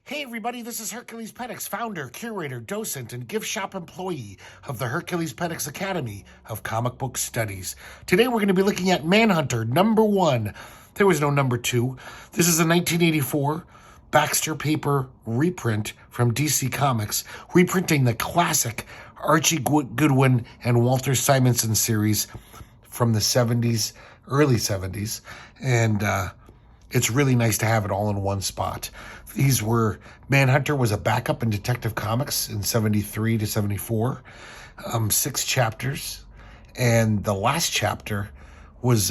Hey everybody, this is herculespetix, founder, curator, docent, and gift shop employee of the herculespetix Academy of Comic Book Studies. Today we're going to be looking at Manhunter, #1. There was no #2. This is a 1984 Baxter paper reprint from DC Comics, reprinting the classic Archie Goodwin and Walter Simonson series from the 70s, early 70s, and it's really nice to have it all in one spot. Manhunter was a backup in Detective Comics in 73 to 74, 6 chapters. And the last chapter was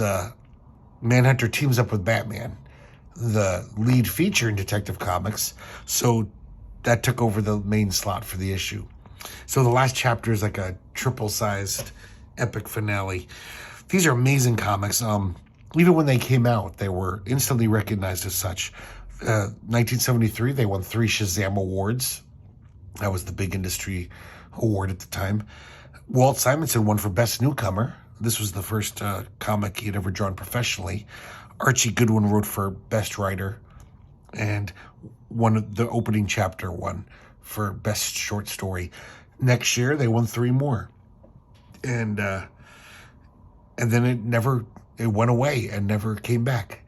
Manhunter teams up with Batman, the lead feature in Detective Comics. So that took over the main slot for the issue. So the last chapter is like a triple-sized epic finale. These are amazing comics. Even when they came out, they were instantly recognized as such. 1973, they won 3 Shazam Awards. That was the big industry award at the time. Walt Simonson won for Best Newcomer. This was the first comic he had ever drawn professionally. Archie Goodwin wrote for Best Writer, and the opening chapter won for Best Short Story. Next year, they won 3 more. And then it went away and never came back.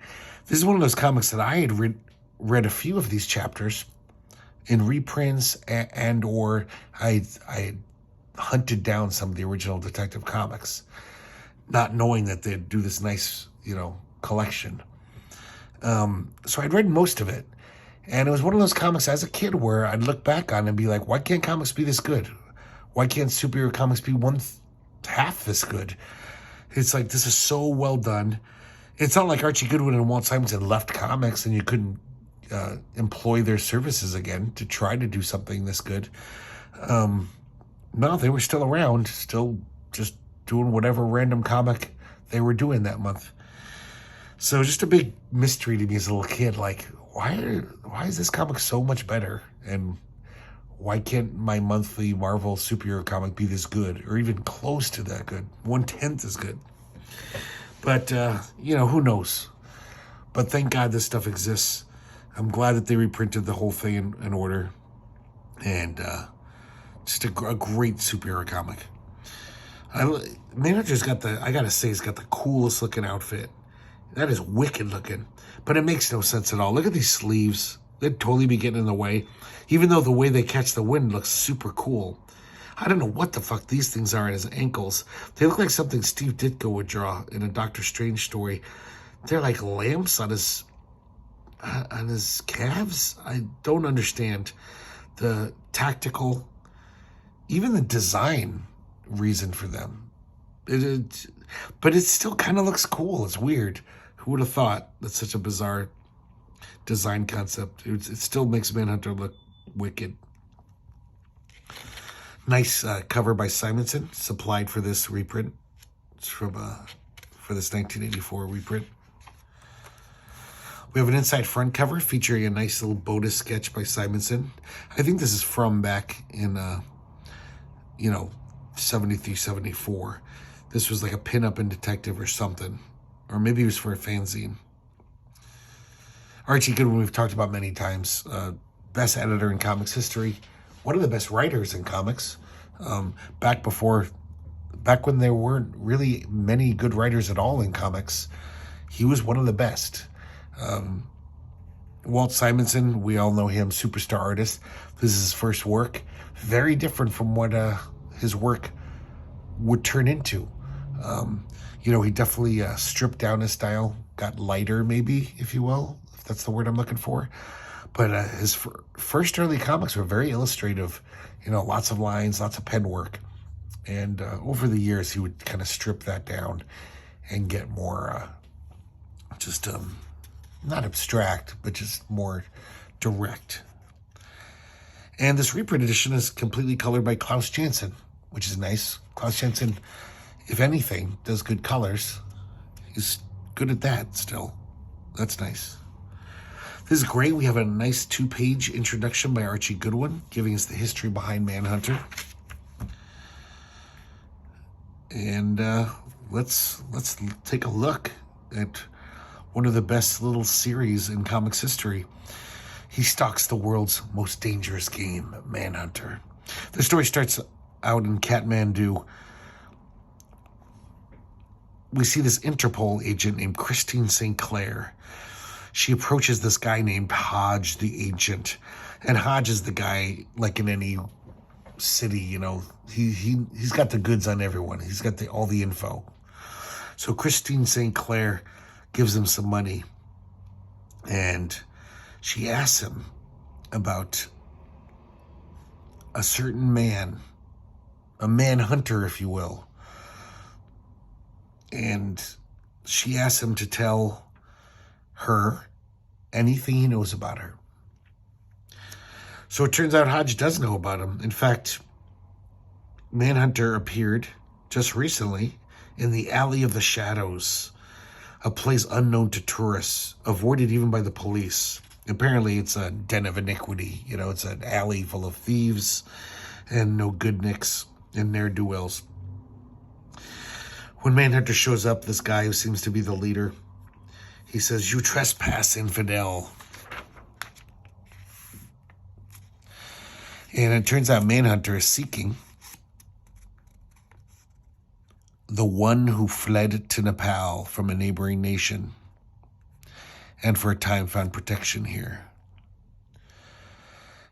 This is one of those comics that I had read a few of these chapters in reprints, or I hunted down some of the original Detective Comics, not knowing that they'd do this nice, collection. So I'd read most of it, and it was one of those comics as a kid where I'd look back on and be like, why can't comics be this good? Why can't superhero comics be half this good? It's like, this is so well done. It's not like Archie Goodwin and Walt Simonson left comics and you couldn't employ their services again to try to do something this good. No, they were still around, still just doing whatever random comic they were doing that month. So just a big mystery to me as a little kid, like, why is this comic so much better? And why can't my monthly Marvel superhero comic be this good, or even close to that good? 1/10 as good. But, who knows? But thank God this stuff exists. I'm glad that they reprinted the whole thing in order. And just a great superhero comic. Manhunter's got he's got the coolest looking outfit. That is wicked looking. But it makes no sense at all. Look at these sleeves. They'd totally be getting in the way. Even though the way they catch the wind looks super cool. I don't know what the fuck these things are on his ankles. They look like something Steve Ditko would draw in a Doctor Strange story. They're like lamps on his calves. I don't understand the tactical, even the design reason for them. But it still kind of looks cool. It's weird. Who would have thought that's such a bizarre design concept? It still makes Manhunter look wicked. Nice cover by Simonson, supplied for this reprint. It's for this 1984 reprint. We have an inside front cover featuring a nice little Bodas sketch by Simonson. I think this is from back in, 73, 74. This was like a pinup in Detective or something. Or maybe it was for a fanzine. Archie Goodwin, we've talked about many times. Best editor in comics history. One of the best writers in comics. Back when there weren't really many good writers at all in comics, he was one of the best. Walt Simonson, we all know him, superstar artist. This is his first work. Very different from what his work would turn into. He definitely stripped down his style, got lighter maybe, if you will, if that's the word I'm looking for. But his first early comics were very illustrative, lots of lines, lots of pen work. And over the years, he would kind of strip that down and get more not abstract, but just more direct. And this reprint edition is completely colored by Klaus Janson, which is nice. Klaus Janson, if anything, does good colors. He's good at that still. That's nice. This is great. We have a nice 2-page introduction by Archie Goodwin, giving us the history behind Manhunter. And let's take a look at one of the best little series in comics history. He stalks the world's most dangerous game, Manhunter. The story starts out in Kathmandu. We see this Interpol agent named Christine St. Clair. She approaches this guy named Hodge, the agent. And Hodge is the guy, like in any city, you know, he's got the goods on everyone. He's got all the info. So Christine St. Clair gives him some money. And she asks him about a certain man, a manhunter, if you will. And she asks him to tell her anything he knows about her. So it turns out Hodge does know about him. In fact, Manhunter appeared just recently in the Alley of the Shadows, a place unknown to tourists, avoided even by the police. Apparently, it's a den of iniquity. You know, it's an alley full of thieves and no good nicks and ne'er-do-wells. When Manhunter shows up, this guy who seems to be the leader, he says, "You trespass, infidel." And it turns out Manhunter is seeking the one who fled to Nepal from a neighboring nation and for a time found protection here.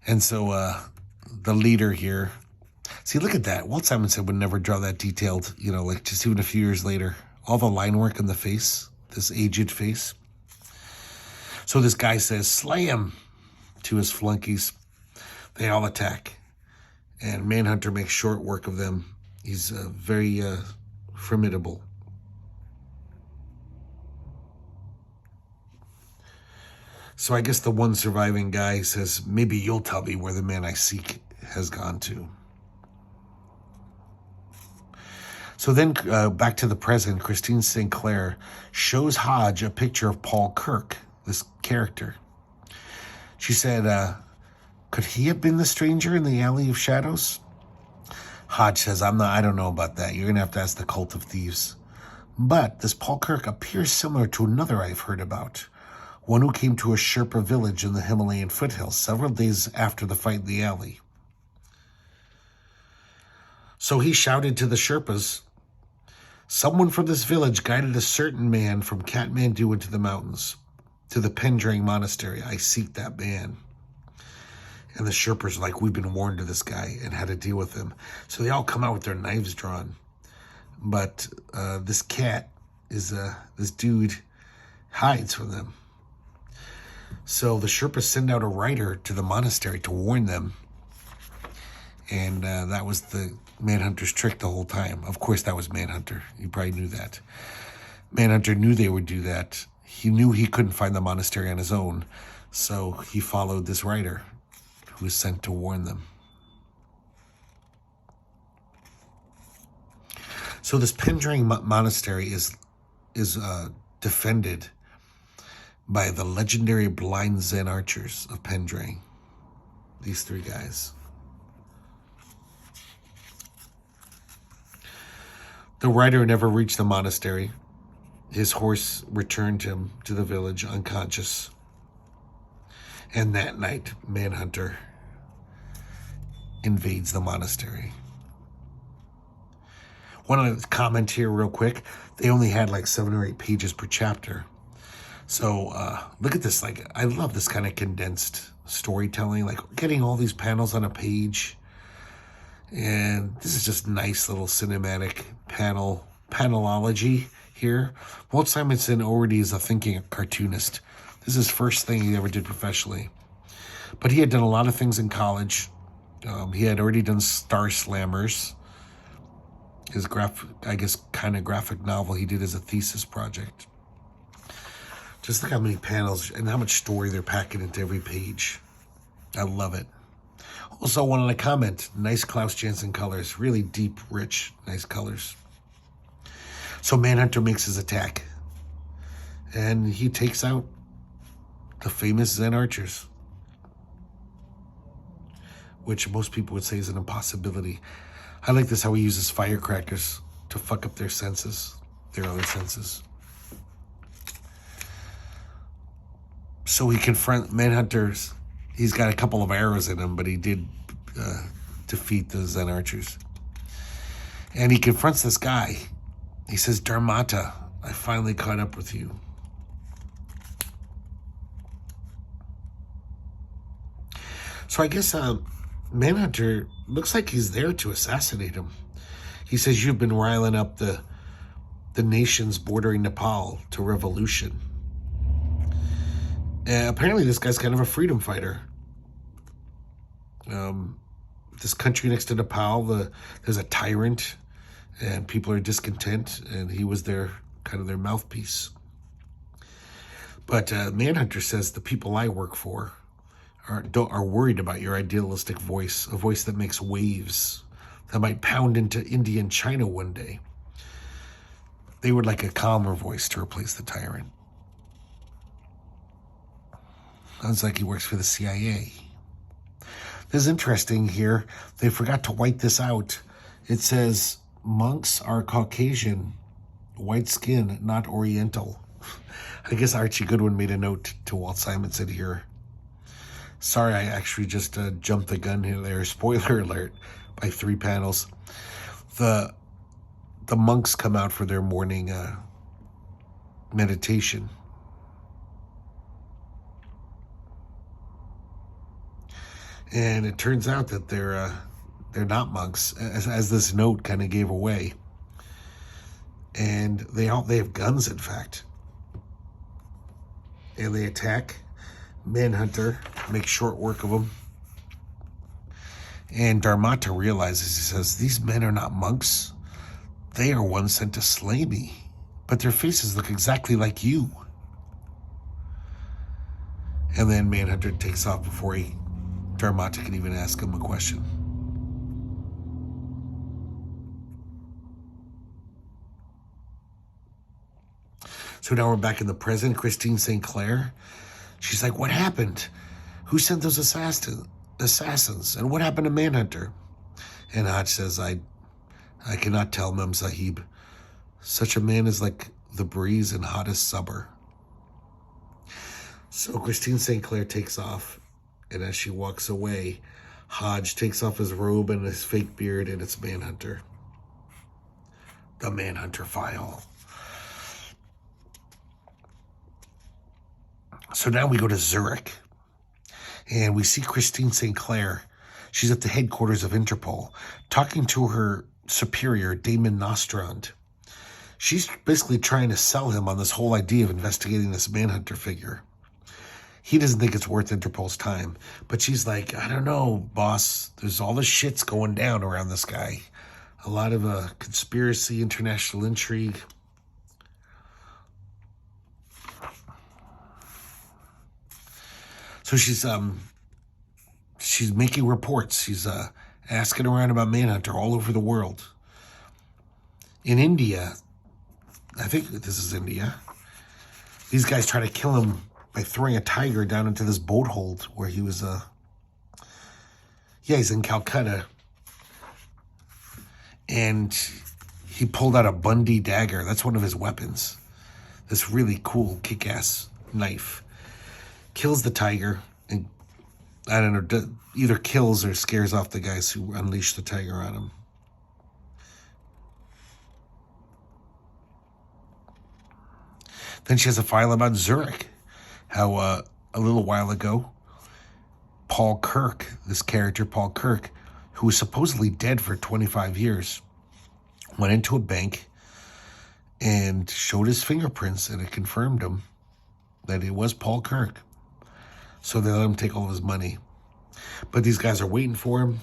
And so the leader here, see, look at that. Walt Simonson would never draw that detailed, you know, like just even a few years later. All the line work in the face, this aged face. So this guy says, "Slay him," to his flunkies. They all attack. And Manhunter makes short work of them. He's very formidable. So I guess the one surviving guy says, "Maybe you'll tell me where the man I seek has gone to." So then back to the present, Christine St. Clair shows Hodge a picture of Paul Kirk, this character. She said, "Could he have been the stranger in the Alley of Shadows?" Hodge says, I don't know about that. You're going to have to ask the Cult of Thieves. But this Paul Kirk appears similar to another I've heard about. One who came to a Sherpa village in the Himalayan foothills several days after the fight in the alley. So he shouted to the Sherpas, "Someone from this village guided a certain man from Kathmandu into the mountains, to the Pendrang Monastery. I seek that man." And the Sherpas are like, "We've been warned of this guy and how to deal with him." So they all come out with their knives drawn. But this dude hides from them. So the Sherpas send out a rider to the monastery to warn them. And that was the Manhunter's trick the whole time. Of course, that was Manhunter. You probably knew that. Manhunter knew they would do that. He knew he couldn't find the monastery on his own. So he followed this rider who was sent to warn them. So this Pendrang Monastery is defended by the legendary blind Zen archers of Pendrang. These three guys. The rider never reached the monastery. His horse returned him to the village unconscious. And that night, Manhunter invades the monastery. Want to comment here real quick? They only had like 7 or 8 pages per chapter. So look at this. Like, I love this kind of condensed storytelling, like getting all these panels on a page. And this is just nice little cinematic panelology here. Walt Simonson already is a thinking cartoonist. This is his first thing he ever did professionally. But he had done a lot of things in college. He had already done Star Slammers. His graphic novel he did as a thesis project. Just look how many panels and how much story they're packing into every page. I love it. Also wanted to comment, nice Klaus Janson colors, really deep, rich, nice colors. So Manhunter makes his attack. And he takes out the famous Zen archers, which most people would say is an impossibility. I like this, how he uses firecrackers to fuck up their senses, their other senses. So he confronts Manhunter's He's got a couple of arrows in him, but he did defeat the Zen archers. And he confronts this guy. He says, Dharmata, I finally caught up with you. So I guess Manhunter looks like he's there to assassinate him. He says, you've been riling up the nations bordering Nepal to revolution. Apparently this guy's kind of a freedom fighter. This country next to Nepal, there's a tyrant and people are discontent, and he was their mouthpiece. But Manhunter says the people I work for are worried about your idealistic voice, a voice that makes waves, that might pound into India and China one day. They would like a calmer voice to replace the tyrant. Sounds like he works for the CIA. This is interesting here. They forgot to white this out. It says, monks are Caucasian, white skin, not Oriental. I guess Archie Goodwin made a note to Walt Simonson here. Sorry, I actually just jumped the gun here there. Spoiler alert, by 3 panels. The monks come out for their morning meditation. And it turns out that they're not monks, as this note kind of gave away. And they have guns, in fact. And they attack Manhunter, make short work of him. And Dharmata realizes, he says, these men are not monks. They are ones sent to slay me. But their faces look exactly like you. And then Manhunter takes off before Dharmata can even ask him a question. So now we're back in the present. Christine St. Clair, she's like, what happened? Who sent those assassins? And what happened to Manhunter? And Hodge says, I cannot tell, Mem Sahib. Such a man is like the breeze in hottest summer. So Christine St. Clair takes off. And as she walks away, Hodge takes off his robe and his fake beard, and it's Manhunter. The Manhunter file. So now we go to Zurich, and we see Christine St. Clair. She's at the headquarters of Interpol, talking to her superior, Damon Nostrand. She's basically trying to sell him on this whole idea of investigating this Manhunter figure. He doesn't think it's worth Interpol's time. But she's like, I don't know, boss. There's all this shit's going down around this guy. A lot of conspiracy, international intrigue. So she's making reports. She's asking around about Manhunter all over the world. In India, I think this is India, these guys try to kill him by throwing a tiger down into this boat hold where he was, he's in Calcutta. And he pulled out a Bundy dagger. That's one of his weapons. This really cool kick-ass knife. Kills the tiger and, I don't know, either kills or scares off the guys who unleashed the tiger on him. Then she has a file about Zurich. How a little while ago, Paul Kirk, this character, Paul Kirk, who was supposedly dead for 25 years, went into a bank and showed his fingerprints, and it confirmed him that it was Paul Kirk. So they let him take all of his money. But these guys are waiting for him.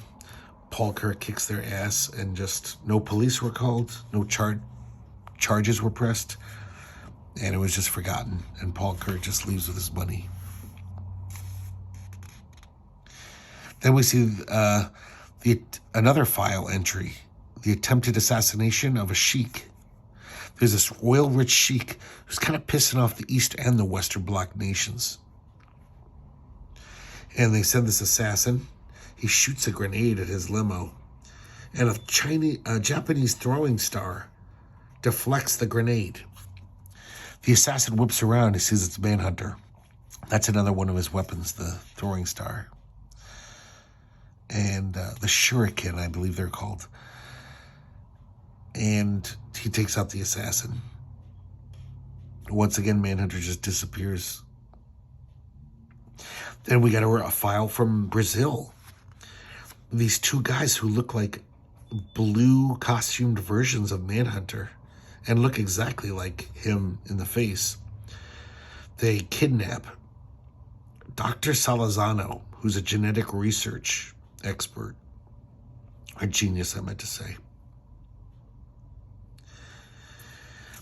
Paul Kirk kicks their ass, and just no police were called, no charges were pressed. And it was just forgotten. And Paul Kirk just leaves with his money. Then we see another file entry. The attempted assassination of a sheik. There's this oil-rich sheik who's kind of pissing off the East and the Western Bloc nations. And they send this assassin. He shoots a grenade at his limo. And a Japanese throwing star deflects the grenade. The assassin whips around. He sees it's Manhunter. That's another one of his weapons, the throwing star. And the shuriken, I believe they're called. And he takes out the assassin. Once again, Manhunter just disappears. Then we got a file from Brazil. These two guys who look like blue costumed versions of Manhunter and look exactly like him in the face. They kidnap Dr. Salazano, who's a genetic research expert. A genius, I meant to say.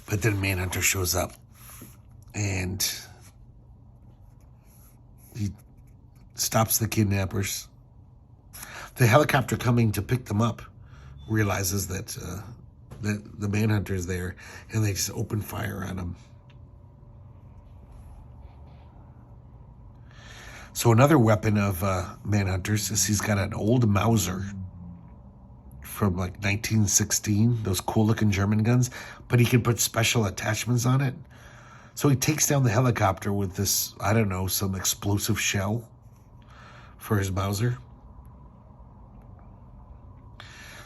But then Manhunter shows up and he stops the kidnappers. The helicopter coming to pick them up realizes that the Manhunter is there, and they just open fire on him. So another weapon of Manhunter's is he's got an old Mauser from like 1916, those cool-looking German guns, but he can put special attachments on it. So he takes down the helicopter with this, I don't know, some explosive shell for his Mauser.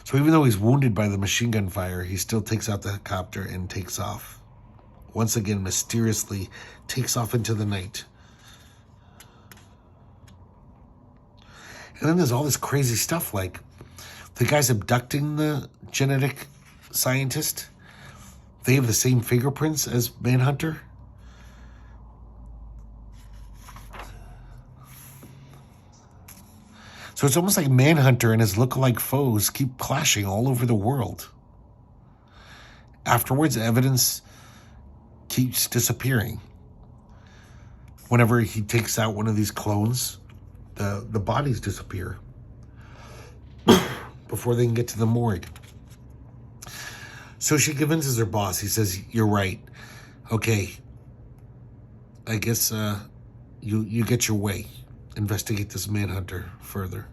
So even though he's wounded by the machine gun fire, he still takes out the helicopter and takes off. Once again, mysteriously takes off into the night. And then there's all this crazy stuff, like the guys abducting the genetic scientist. They have the same fingerprints as Manhunter. So it's almost like Manhunter and his lookalike foes keep clashing all over the world. Afterwards, evidence keeps disappearing. Whenever he takes out one of these clones, the bodies disappear before they can get to the morgue. So she convinces her boss. He says, "You're right. Okay, I guess you get your way. Investigate this Manhunter further.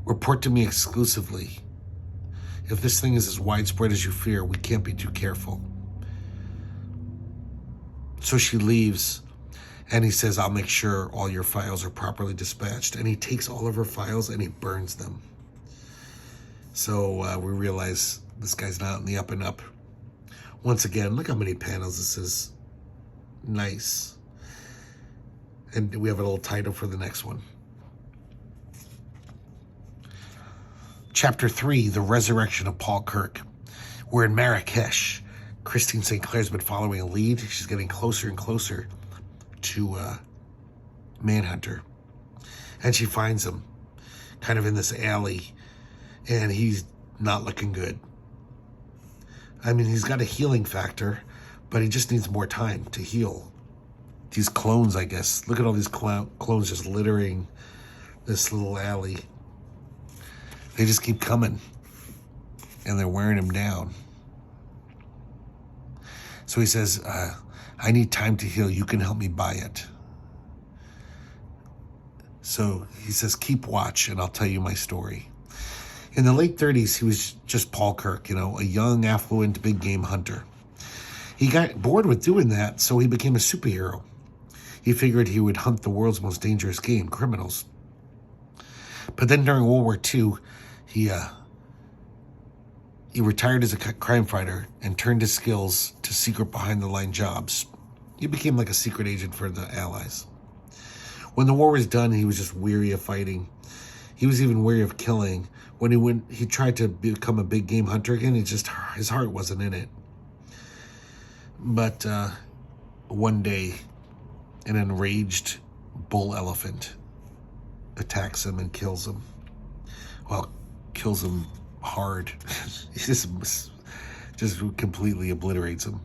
Report to me exclusively. If this thing is as widespread as you fear, we can't be too careful." So she leaves, and he says, "I'll make sure all your files are properly dispatched." And he takes all of her files and he burns them. So we realize this guy's not in the up and up. Once again, look how many panels this is. Nice. And we have a little title for the next one. Chapter 3, The Resurrection of Paul Kirk. We're in Marrakesh. Christine St. Clair's been following a lead. She's getting closer and closer to Manhunter. And she finds him kind of in this alley. And he's not looking good. I mean, he's got a healing factor, but he just needs more time to heal. These clones, I guess. Look at all these clones just littering this little alley. They just keep coming. And they're wearing him down. So he says, I need time to heal. You can help me buy it. So he says, keep watch and I'll tell you my story. In the late 30s, he was just Paul Kirk, a young, affluent, big game hunter. He got bored with doing that, so he became a superhero. He figured he would hunt the world's most dangerous game, criminals. But then during World War II, he retired as a crime fighter and turned his skills to secret behind-the-line jobs. He became like a secret agent for the Allies. When the war was done, he was just weary of fighting. He was even weary of killing. When he tried to become a big game hunter again, his heart wasn't in it. But one day, an enraged bull elephant attacks him and kills him. Well, kills him hard. He just completely obliterates him.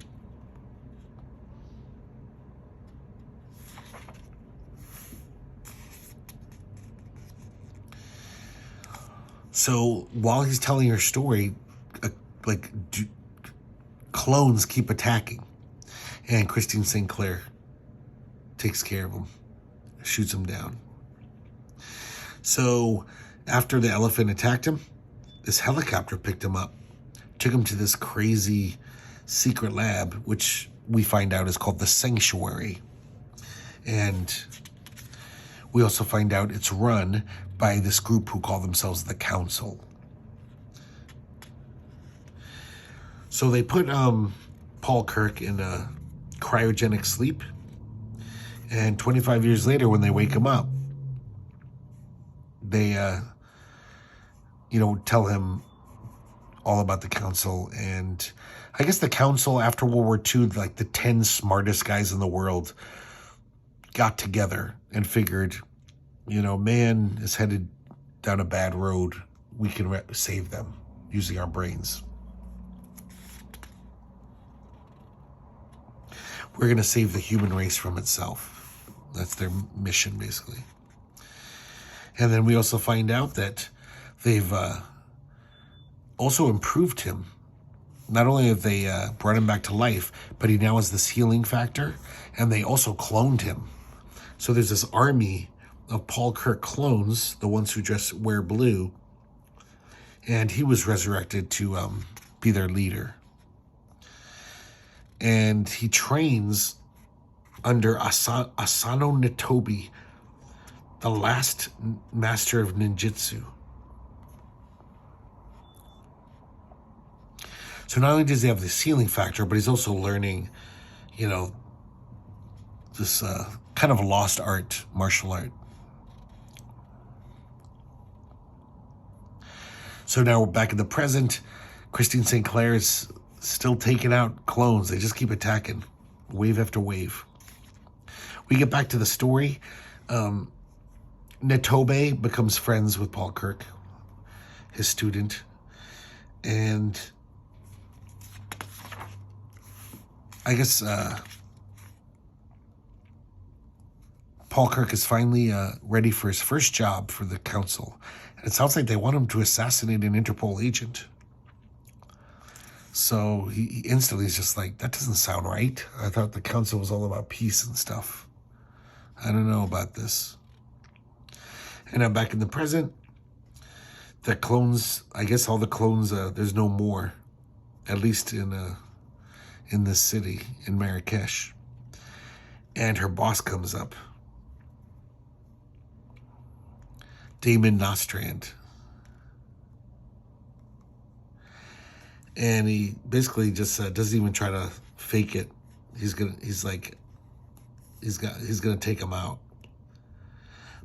So while he's telling her story, clones keep attacking. And Christine St. Clair takes care of him, shoots him down. So after the elephant attacked him, this helicopter picked him up, took him to this crazy secret lab, which we find out is called the Sanctuary. And we also find out it's run by this group who call themselves the Council. So they put Paul Kirk in a cryogenic sleep. And 25 years later, when they wake him up, they, tell him all about the Council. And I guess the Council, after World War II, like the 10 smartest guys in the world, got together and figured, man is headed down a bad road. We can save them using our brains. We're going to save the human race from itself. That's their mission, basically. And then we also find out that they've also improved him. Not only have they brought him back to life, but he now has this healing factor, and they also cloned him. So there's this army of Paul Kirk clones, the ones who just wear blue, and he was resurrected to be their leader. And he trains under Asano Nitobe, the last master of ninjutsu. So not only does he have this healing factor, but he's also learning, this kind of lost art, martial art. So now we're back in the present. Christine St. Clair is still taking out clones. They just keep attacking, wave after wave. We get back to the story. Nitobe becomes friends with Paul Kirk, his student. And I guess Paul Kirk is finally ready for his first job for the Council. And it sounds like they want him to assassinate an Interpol agent. So he instantly is just like, that doesn't sound right. I thought the Council was all about peace and stuff. I don't know about this. And I'm back in the present. The clones, I guess all the clones, there's no more. At least in this city, in Marrakesh. And her boss comes up. Damon Nostrand. And he basically just doesn't even try to fake it. He's gonna take him out.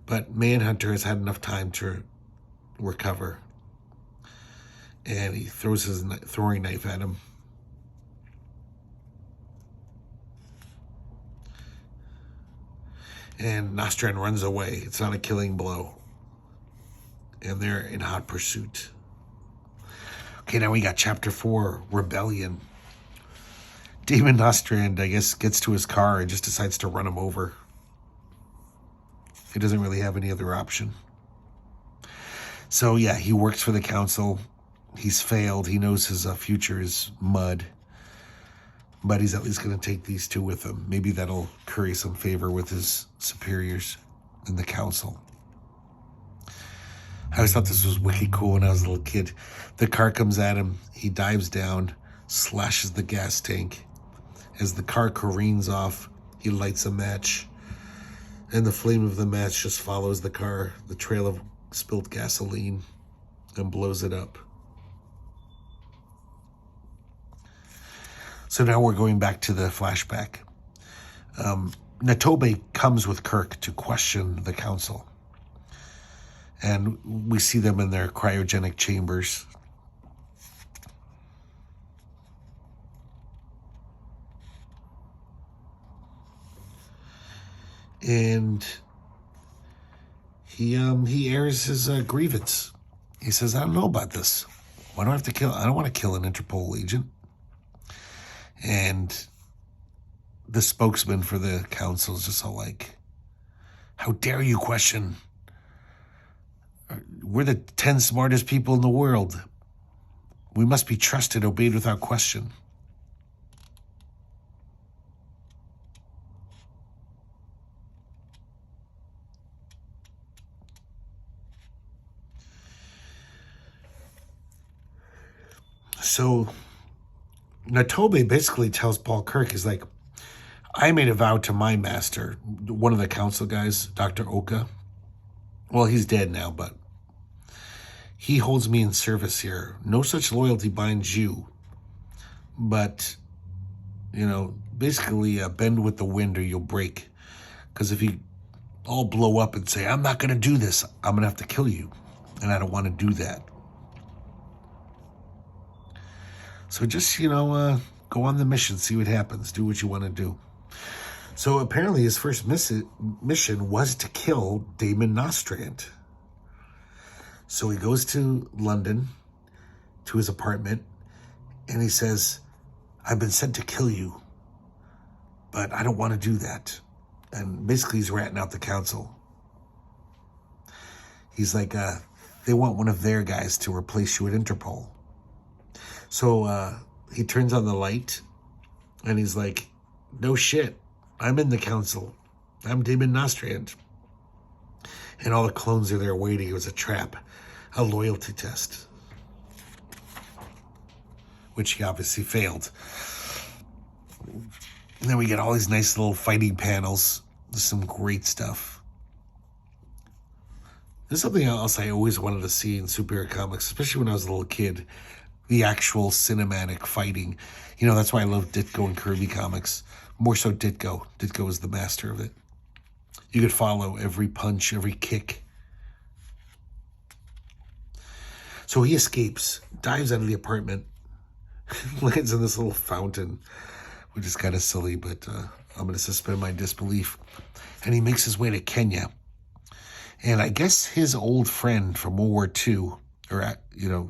But Manhunter has had enough time to recover. And he throws his throwing knife at him. And Nostrand runs away. It's not a killing blow. And they're in hot pursuit. Okay, now we got Chapter 4, Rebellion. Damon Nostrand, I guess, gets to his car and just decides to run him over. He doesn't really have any other option. So, yeah, he works for the Council. He's failed. He knows his future is mud. But he's at least going to take these two with him. Maybe that'll curry some favor with his superiors in the Council. I always thought this was wicked cool when I was a little kid. The car comes at him. He dives down, slashes the gas tank. As the car careens off, he lights a match. And the flame of the match just follows the car, the trail of spilled gasoline, and blows it up. So now we're going back to the flashback. Nitobe comes with Kirk to question the Council. And we see them in their cryogenic chambers. And he airs his grievance. He says, I don't know about this. Why do I have to kill? I don't want to kill an Interpol agent. And the spokesman for the Council is just all like, how dare you question? We're the 10 smartest people in the world. We must be trusted, obeyed without question. So Nitobe basically tells Paul Kirk, he's like, I made a vow to my master, one of the council guys, Dr. Oka. Well, he's dead now, but he holds me in service here. No such loyalty binds you. But, basically bend with the wind or you'll break. Because if you all blow up and say, I'm not going to do this, I'm going to have to kill you. And I don't want to do that. So just, go on the mission, see what happens, do what you want to do. So apparently his first mission was to kill Damon Nostrand. So he goes to London, to his apartment, and he says, I've been sent to kill you, but I don't want to do that. And basically he's ratting out the council. He's like, they want one of their guys to replace you at Interpol. So he turns on the light, and he's like, no shit, I'm in the council. I'm Damon Nostrand. And all the clones are there waiting. It was a trap, a loyalty test, which he obviously failed. And then we get all these nice little fighting panels. There's some great stuff. There's something else I always wanted to see in superhero comics, especially when I was a little kid. The actual cinematic fighting. That's why I love Ditko and Kirby comics. More so Ditko. Ditko is the master of it. You could follow every punch, every kick. So he escapes, dives out of the apartment, lands in this little fountain, which is kind of silly, but I'm going to suspend my disbelief. And he makes his way to Kenya. And I guess his old friend from World War II, or,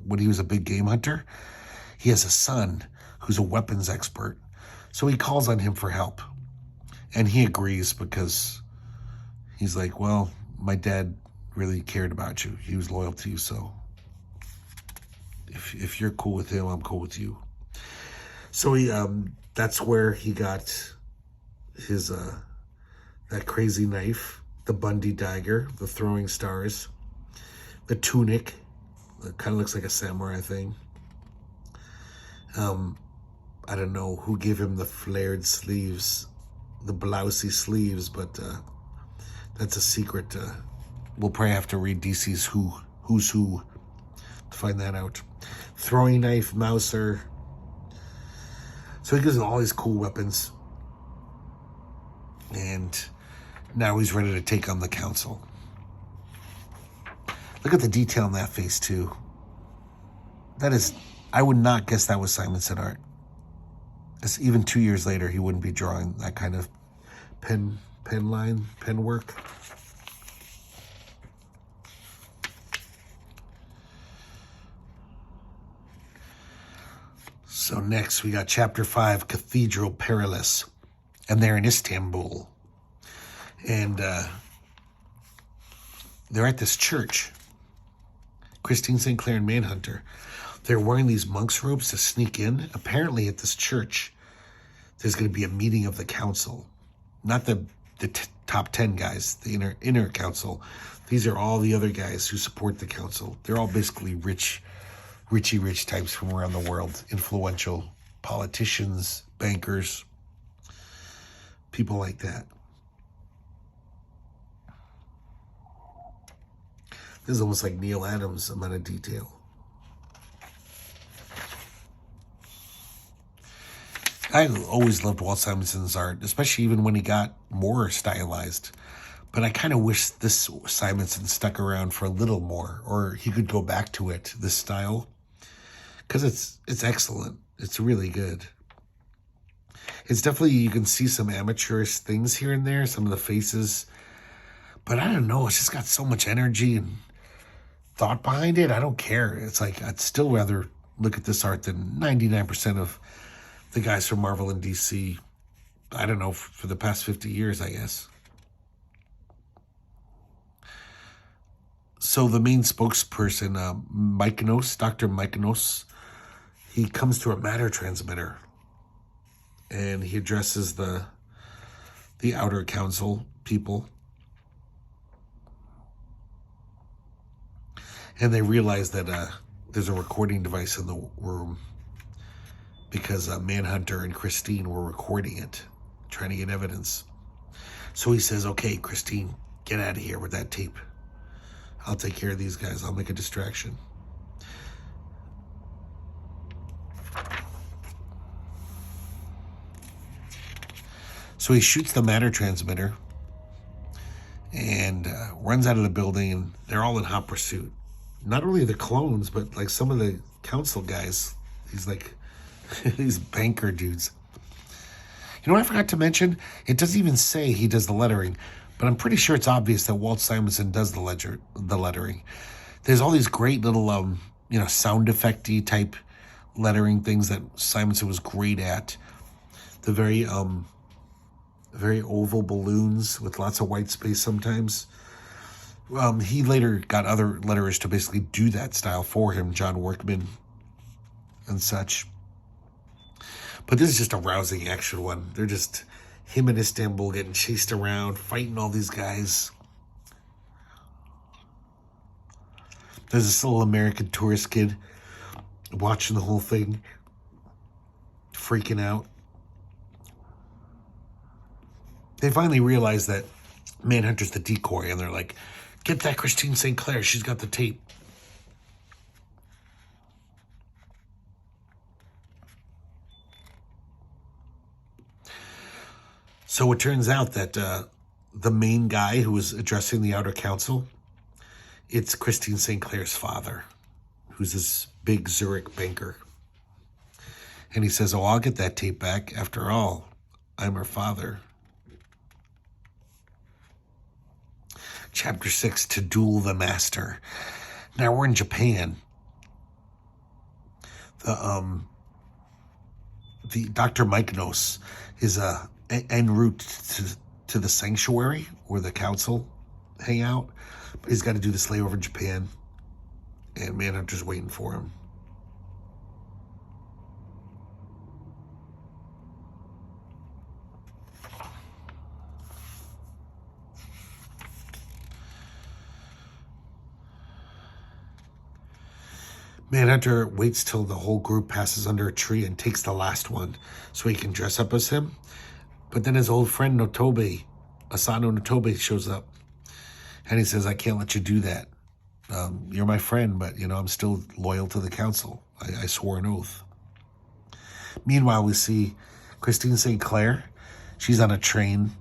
when he was a big game hunter, he has a son who's a weapons expert. So he calls on him for help. And he agrees because he's like, well, my dad really cared about you. He was loyal to you, so if you're cool with him, I'm cool with you. So he that's where he got his that crazy knife, the Bundy dagger, the throwing stars, the tunic, that kind of looks like a samurai thing. I don't know who gave him the flared sleeves, the blousey sleeves, but that's a secret. We'll probably have to read DC's Who's Who to find that out. Throwing knife, Mouser. So he gives him all these cool weapons. And now he's ready to take on the council. Look at the detail in that face, too. That is, I would not guess that was Simonson art. Even 2 years later, he wouldn't be drawing that kind of pen work. So next, we got Chapter 5, Cathedral Perilous. And they're in Istanbul. And they're at this church. Christine St. Clair and Manhunter. They're wearing these monk's robes to sneak in. Apparently at this church, there's going to be a meeting of the council. Not the top 10 guys, the inner council. These are all the other guys who support the council. They're all basically rich types from around the world. Influential politicians, bankers, people like that. This is almost like Neil Adams' amount of detail. I always loved Walt Simonson's art, especially even when he got more stylized. But I kind of wish this Simonson stuck around for a little more, or he could go back to it, this style, because it's excellent. It's really good. It's definitely, you can see some amateurish things here and there, some of the faces. But I don't know, it's just got so much energy and thought behind it. I don't care. It's like, I'd still rather look at this art than 99% of the guys from Marvel and DC, I don't know, for the past 50 years, I guess. So the main spokesperson, Dr. Mykonos, he comes to a matter transmitter. And he addresses the outer council people. And they realize that there's a recording device in the room because Manhunter and Christine were recording it, trying to get evidence. So he says, okay, Christine, get out of here with that tape. I'll take care of these guys. I'll make a distraction. So he shoots the matter transmitter and runs out of the building, and they're all in hot pursuit. Not only the clones, but like some of the council guys. He's like these banker dudes. You know what I forgot to mention? It doesn't even say he does the lettering, but I'm pretty sure it's obvious that Walt Simonson does the lettering. There's all these great little, sound effect-y type lettering things that Simonson was great at. The very oval balloons with lots of white space sometimes. He later got other letterers to basically do that style for him, John Workman and such. But this is just a rousing action one. They're just him in Istanbul getting chased around, fighting all these guys. There's this little American tourist kid watching the whole thing, freaking out. They finally realize that Manhunter's the decoy, and they're like, get that Christine St. Clair. She's got the tape. So it turns out that the main guy who was addressing the outer council, it's Christine St. Clair's father, who's this big Zurich banker. And he says, oh, I'll get that tape back. After all, I'm her father. Chapter 6, To Duel the Master. Now we're in Japan. The Dr. Mykonos is en route to the sanctuary where the council hang out. But he's got to do this layover in Japan. And Manhunter's waiting for him. Manhunter waits till the whole group passes under a tree and takes the last one so he can dress up as him. But then his old friend Notobe, Asano Notobe, shows up. And he says, I can't let you do that. You're my friend, but, I'm still loyal to the council. I swore an oath. Meanwhile, we see Christine St. Clair. She's on a train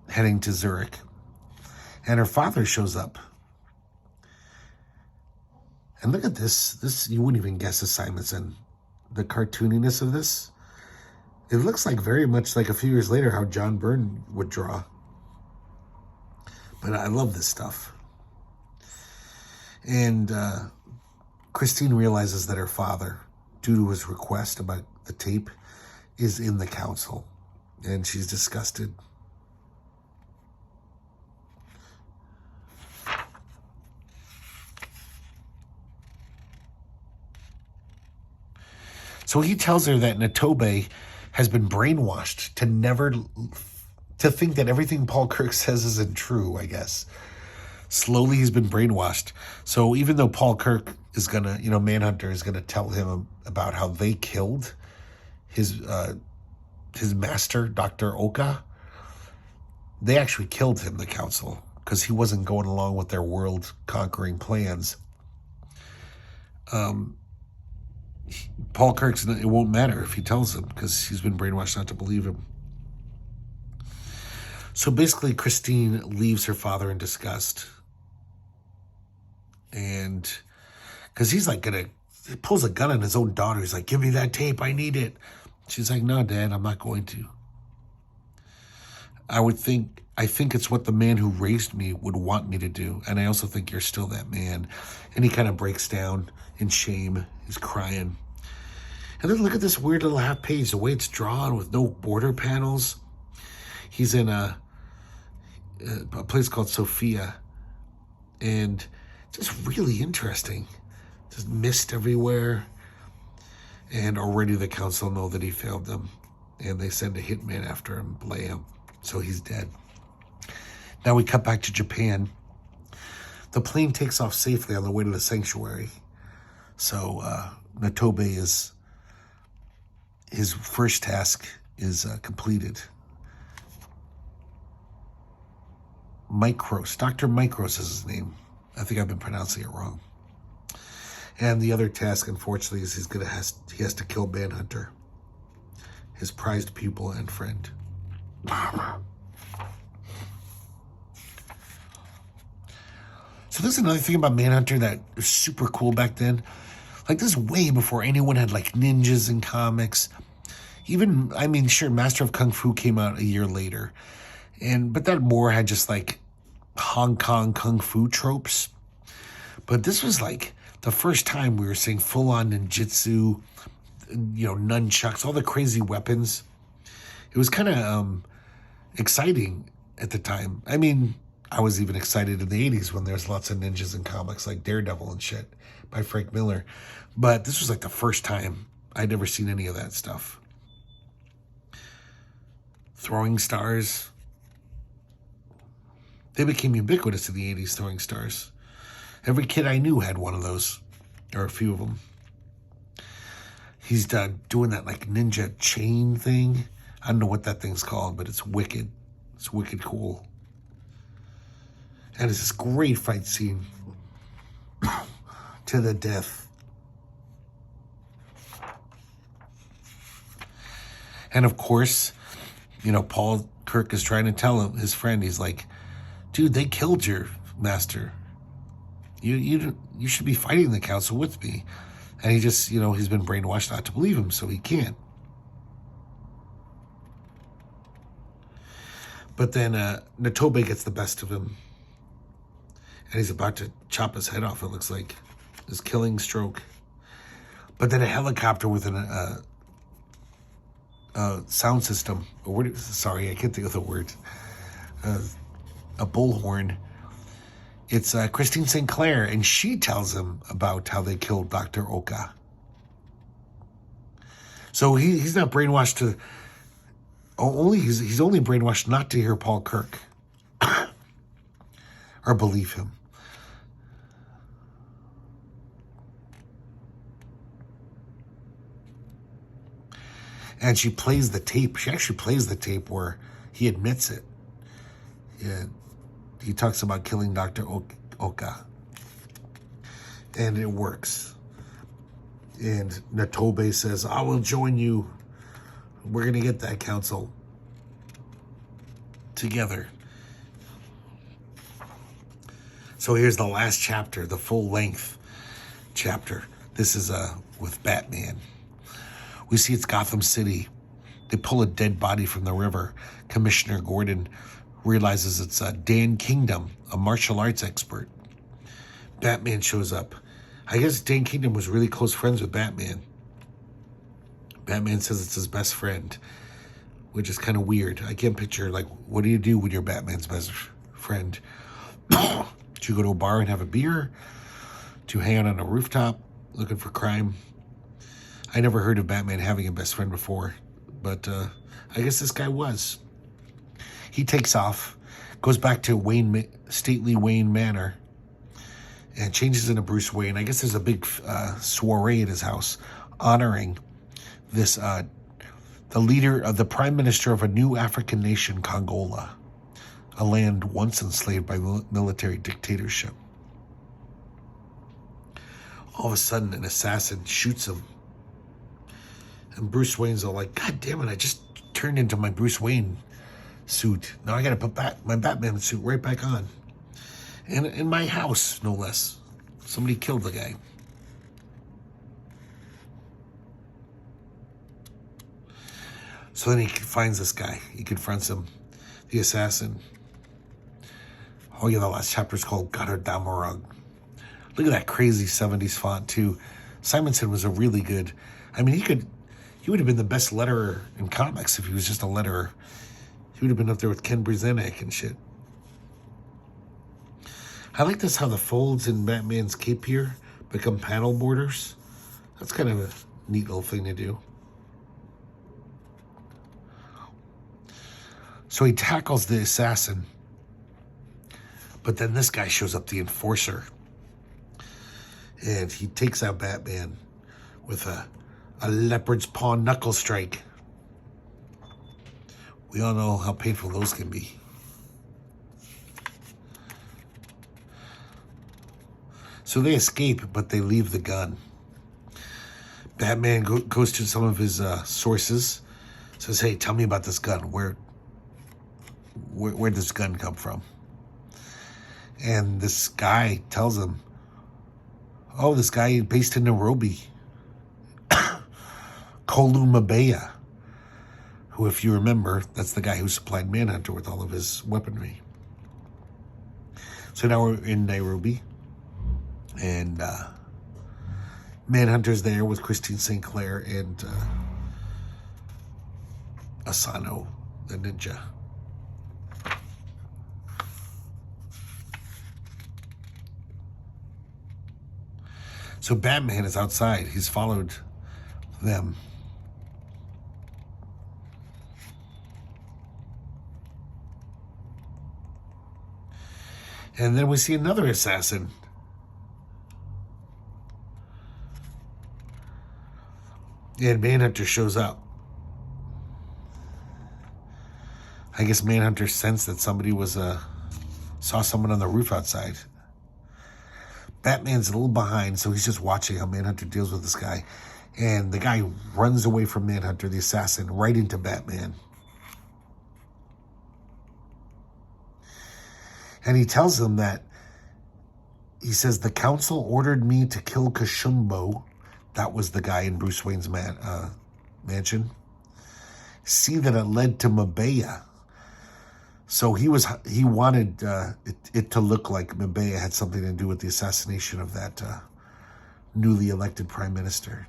heading to Zurich. And her father shows up. And look at this. This, you wouldn't even guess is Simonson. The cartooniness of this. It looks like very much like a few years later how John Byrne would draw. But I love this stuff. And Christine realizes that her father, due to his request about the tape, is in the council. And she's disgusted. So he tells her that Notobe has been brainwashed to think that everything Paul Kirk says isn't true, I guess. Slowly he's been brainwashed. So even though Paul Kirk is gonna, Manhunter is gonna tell him about how they killed his master, Dr. Oka, they actually killed him, the council, because he wasn't going along with their world-conquering plans. Paul Kirk's, it won't matter if he tells him because he's been brainwashed not to believe him. So basically, Christine leaves her father in disgust. And because he's like he pulls a gun on his own daughter. He's like, give me that tape. I need it. She's like, no, Dad, I'm not going to. I think it's what the man who raised me would want me to do. And I also think you're still that man. And he kind of breaks down in shame. He's crying. And then look at this weird little half page, the way it's drawn with no border panels. He's in a place called Sofia. And just really interesting. Just mist everywhere. And already the council know that he failed them. And they send a hitman after him, lay him. So he's dead. Now we cut back to Japan. The plane takes off safely on the way to the sanctuary. So Notobe his first task is completed. Micros, Dr. Micros is his name. I think I've been pronouncing it wrong. And the other task, unfortunately, is he has to kill Manhunter, his prized pupil and friend. So there's another thing about Manhunter that was super cool back then. Like, this is way before anyone had, like, ninjas in comics. Even, I mean, sure, Master of Kung Fu came out a year later. But that more had just, like, Hong Kong Kung Fu tropes. But this was, like, the first time we were seeing full-on ninjutsu, nunchucks, all the crazy weapons. It was kind of exciting at the time. I mean, I was even excited in the 80s when there's lots of ninjas in comics like Daredevil and shit by Frank Miller. But this was like the first time I'd ever seen any of that stuff. Throwing stars. They became ubiquitous in the 80s, throwing stars. Every kid I knew had one of those, or a few of them. He's doing that like ninja chain thing. I don't know what that thing's called, but it's wicked. It's wicked cool. And it's this great fight scene to the death. And of course, Paul Kirk is trying to tell him, his friend, he's like, dude, they killed your master. You should be fighting the council with me. And he just, he's been brainwashed not to believe him, so he can't. But then Natobe gets the best of him. And he's about to chop his head off, it looks like. His killing stroke. But then a helicopter with a sound system. Sorry, I can't think of the word. A bullhorn. It's Christine St. Clair, and she tells him about how they killed Dr. Oka. So he's not brainwashed to... He's only brainwashed not to hear Paul Kirk. Or believe him. And she plays the tape. She actually plays the tape where he admits it. Yeah, he talks about killing Dr. Oka. And it works. And Natobe says, I will join you. We're going to get that council together. So here's the last chapter, the full-length chapter. This is with Batman. We see it's Gotham City. They pull a dead body from the river. Commissioner Gordon realizes it's Dan Kingdom, a martial arts expert. Batman shows up. I guess Dan Kingdom was really close friends with Batman. Batman says it's his best friend, which is kind of weird. I can't picture, like, what do you do when you're Batman's best friend? Do you go to a bar and have a beer? Do you hang out on a rooftop looking for crime? I never heard of Batman having a best friend before, but I guess this guy was. He takes off, goes back to stately Wayne Manor, and changes into Bruce Wayne. I guess there's a big soiree at his house honoring this, the leader of the prime minister of a new African nation, Congola, a land once enslaved by military dictatorship. All of a sudden, an assassin shoots him. And Bruce Wayne's all like, God damn it, I just turned into my Bruce Wayne suit. Now I gotta put my Batman suit right back on. And in my house, no less. Somebody killed the guy. So then he finds this guy. He confronts him, the assassin. Oh yeah, the last chapter is called Goddard Damarug. Look at that crazy 70s font too. Simonson was a really good, he would have been the best letterer in comics if he was just a letterer. He would have been up there with Ken Brzezinski and shit. I like this, how the folds in Batman's cape here become panel borders. That's kind of a neat little thing to do. So he tackles the assassin. But then this guy shows up, the enforcer. And he takes out Batman with a leopard's paw knuckle strike. We all know how painful those can be. So they escape, but they leave the gun. Batman goes to some of his sources, says, "Hey, tell me about this gun. Where'd this gun come from?" And this guy tells him, "Oh, this guy based in Nairobi, Kolu Mabea, who, if you remember, that's the guy who supplied Manhunter with all of his weaponry." So now we're in Nairobi, and Manhunter's there with Christine St. Clair and Asano, the ninja. So Batman is outside. He's followed them. And then we see another assassin. And Manhunter shows up. I guess Manhunter sensed that somebody saw someone on the roof outside. Batman's a little behind, so he's just watching how Manhunter deals with this guy. And the guy runs away from Manhunter, the assassin, right into Batman. And he tells him that, he says, "The council ordered me to kill Kashumbo." That was the guy in Bruce Wayne's mansion. "See that it led to Mabea." So he wanted it to look like Mabea had something to do with the assassination of that newly elected prime minister.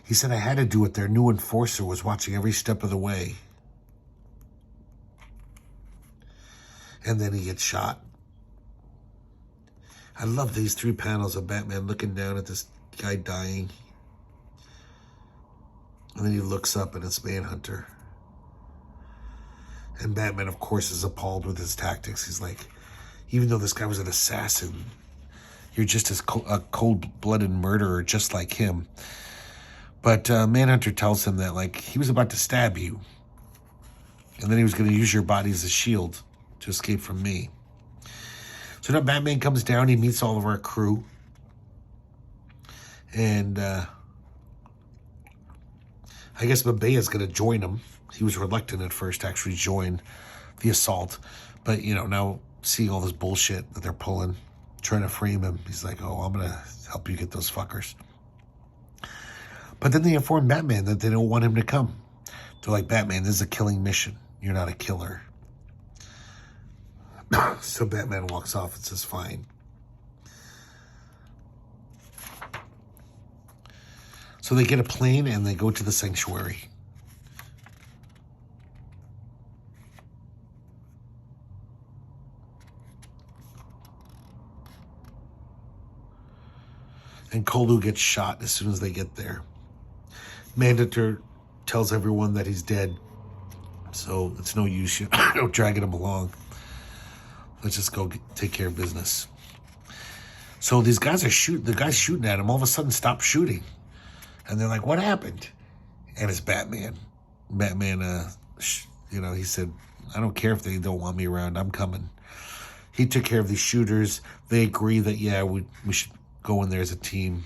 He said, "I had to do it. Their new enforcer was watching every step of the way." And then he gets shot. I love these 3 panels of Batman looking down at this guy dying. And then he looks up and it's Manhunter. And Batman, of course, is appalled with his tactics. He's like, even though this guy was an assassin, you're just as a cold-blooded murderer just like him. But Manhunter tells him that, like, he was about to stab you. And then he was going to use your body as a shield to escape from me. So now Batman comes down. He meets all of our crew. And I guess Mabea's going to join him. He was reluctant at first to actually join the assault. But, you know, now seeing all this bullshit that they're pulling, trying to frame him, he's like, "Oh, I'm going to help you get those fuckers." But then they inform Batman that they don't want him to come. They're like, "Batman, this is a killing mission. You're not a killer." So Batman walks off and says, "Fine." So they get a plane and they go to the sanctuary. And Kolu gets shot as soon as they get there. Manhunter tells everyone that he's dead. So it's no use, dragging him along. Let's just go take care of business. So these guys are shooting. The guy's shooting at him all of a sudden stops shooting. And they're like, "What happened?" And it's Batman. Batman, he said, "I don't care if they don't want me around. I'm coming." He took care of these shooters. They agree that, yeah, we should go in there as a team.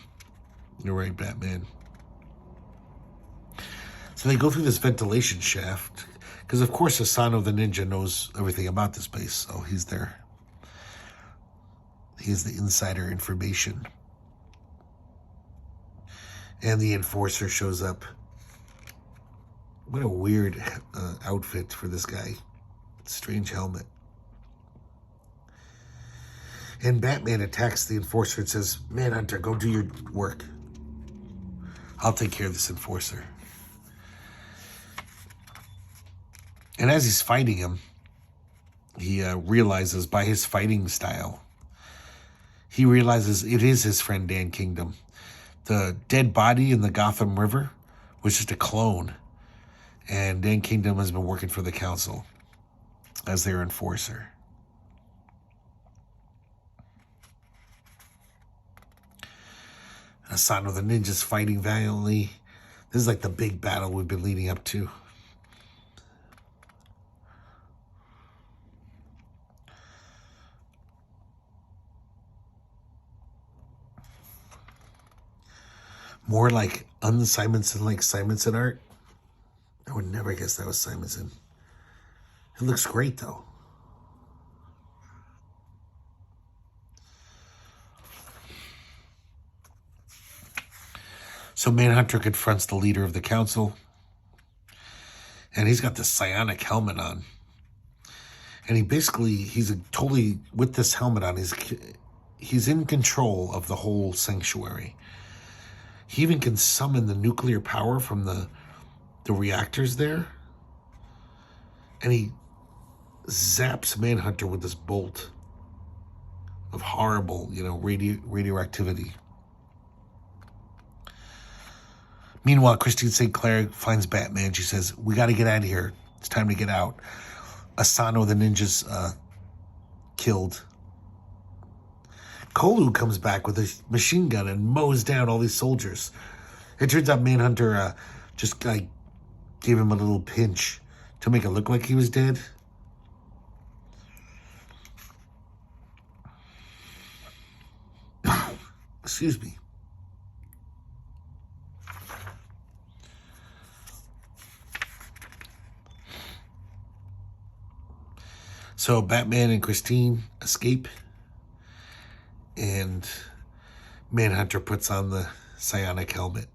You're right, Batman. So they go through this ventilation shaft. Because, of course, Asano the ninja knows everything about this place. So he's there. He has the insider information. And the enforcer shows up. What a weird outfit for this guy. Strange helmet. And Batman attacks the enforcer and says, "Manhunter, go do your work. I'll take care of this enforcer." And as he's fighting him, he realizes by his fighting style, he realizes it is his friend Dan Kingdom. The dead body in the Gotham River was just a clone. And Dan Kingdom has been working for the council as their enforcer. Asano the ninja's fighting valiantly. This is like the big battle we've been leading up to. More like un-Simonson, like Simonson art. I would never guess that was Simonson. It looks great, though. So Manhunter confronts the leader of the council. And he's got this psionic helmet on. And he's totally, with this helmet on, he's in control of the whole sanctuary. He even can summon the nuclear power from the reactors there. And he zaps Manhunter with this bolt of horrible, radioactivity. Meanwhile, Christine St. Clair finds Batman. She says, "We got to get out of here. It's time to get out." Asano, the ninja's killed. Kolu comes back with a machine gun and mows down all these soldiers. It turns out Manhunter just gave him a little pinch to make it look like he was dead. Excuse me. So Batman and Christine escape, and Manhunter puts on the psionic helmet.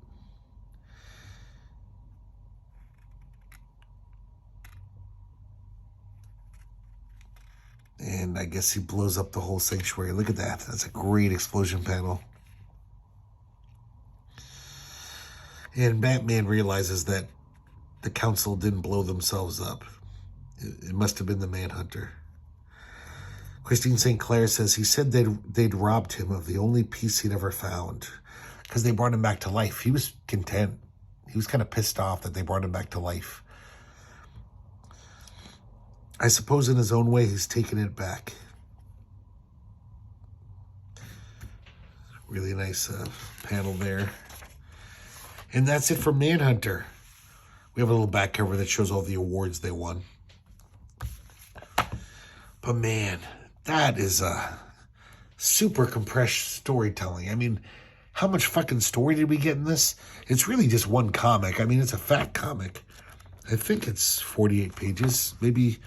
And I guess he blows up the whole sanctuary. Look at that. That's a great explosion panel. And Batman realizes that the council didn't blow themselves up. It must have been the Manhunter. Christine St. Clair says he said they'd robbed him of the only piece he'd ever found because they brought him back to life. He was content. He was kind of pissed off that they brought him back to life. I suppose in his own way, he's taken it back. Really nice panel there. And that's it for Manhunter. We have a little back cover that shows all the awards they won. But man, that is a super compressed storytelling. I mean, how much fucking story did we get in this? It's really just one comic. I mean, it's a fat comic. I think it's 48 pages, maybe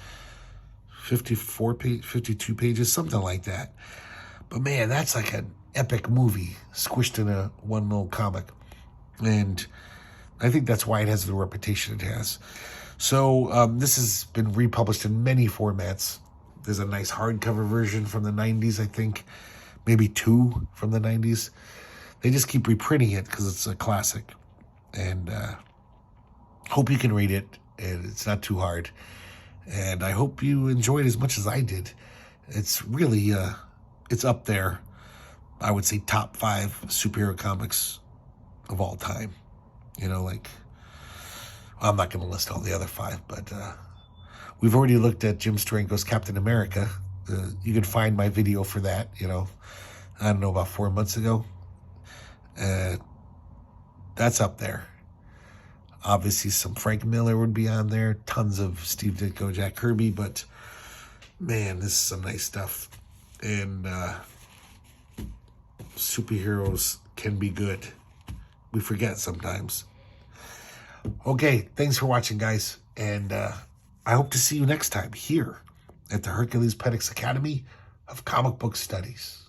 52 pages, something like that. But man, that's like an epic movie squished in one little comic. And I think that's why it has the reputation it has. So this has been republished in many formats. There's a nice hardcover version from the 90s, I think. Maybe 2 from the 90s. They just keep reprinting it because it's a classic. And hope you can read it. And it's not too hard. And I hope you enjoyed as much as I did. It's really, it's up there. I would say top 5 superhero comics of all time. I'm not going to list all the other 5, but we've already looked at Jim Steranko's Captain America. You can find my video for that, I don't know, about 4 months ago. That's up there. Obviously, some Frank Miller would be on there. Tons of Steve Ditko, Jack Kirby. But, man, this is some nice stuff. And superheroes can be good. We forget sometimes. Okay, thanks for watching, guys. And I hope to see you next time here at the Herculespetix Academy of Comic Book Studies.